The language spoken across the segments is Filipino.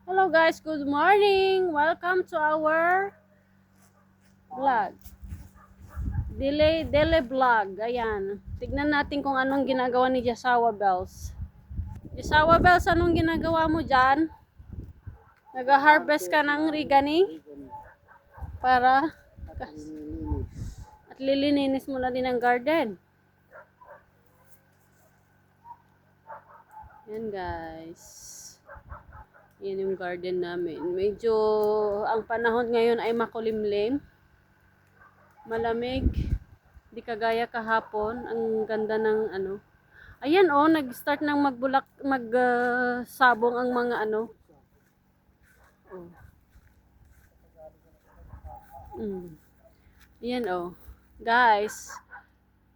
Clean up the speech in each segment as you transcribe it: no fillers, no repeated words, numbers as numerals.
Hello guys, good morning. Welcome to our vlog. Daily vlog. Ayan. Tignan natin kung anong ginagawa ni Jasawa Bells. Jasawa Bells, anong ginagawa mo dyan? Nag-harvest ka ng rigani? Para at lilininis mo na din ang garden. Yan guys. Yan yung garden namin. Medyo ang panahon ngayon ay makulimlim. Malamig. Di kagaya kahapon. Ang ganda ng ano. Ayan oh, nag-start ng sabong ang mga ano. Oh. Ayan oh. Guys,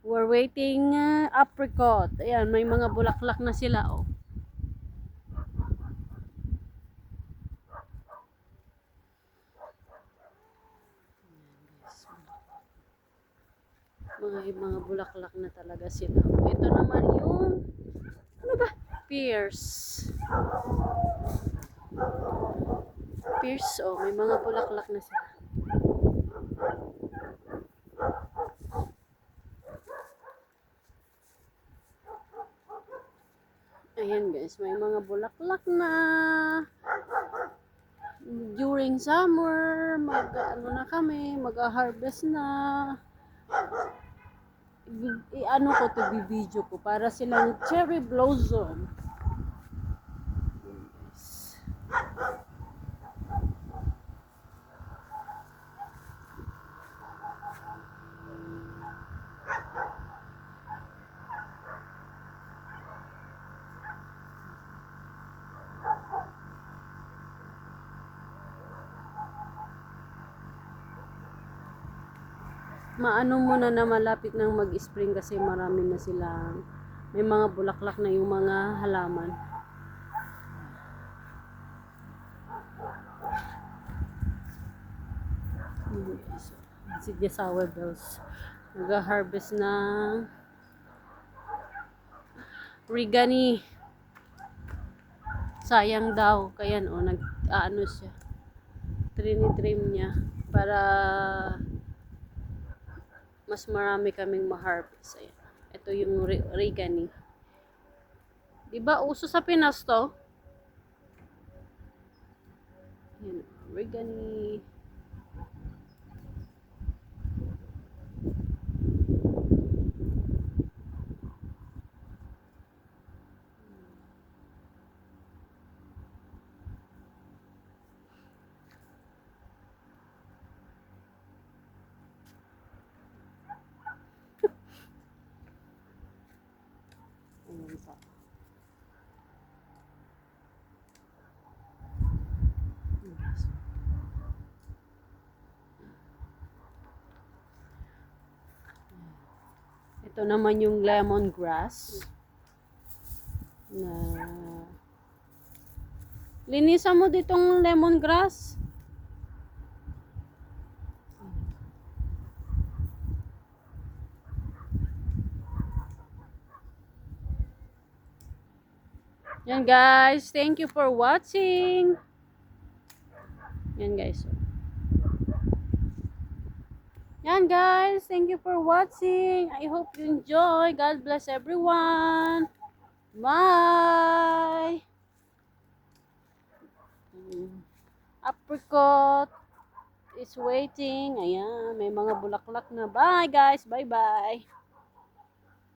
we're waiting apricot. Ayan, may mga bulaklak na sila oh. Mga bulaklak na talaga sila. Ito naman yung ano ba? Pears. Pears oh, may mga bulaklak na sila. Ayan guys, may mga bulaklak na. During summer, na kami, mag-harvest na. Ano ko to, video ko para silang cherry blossom. Maano muna na malapit nang mag-spring kasi marami na silang may mga bulaklak na yung mga halaman. Si Jasawa Bells nag-harvest ng rigani. Sayang daw kaya nag-aano siya, trim niya para mas marami kaming ma-harvest. Ayan. Ito yung rigani. Diba uso sa Pinas to? Ayan, rigani. Ayan pa. Ito naman yung lemongrass na linisan mo ditong lemongrass. Yan guys, thank you for watching. Yan guys. Yan guys, thank you for watching. I hope you enjoy. God bless everyone. Bye. Apricot is waiting. Ayan, may mga bulaklak na. Bye guys, bye bye.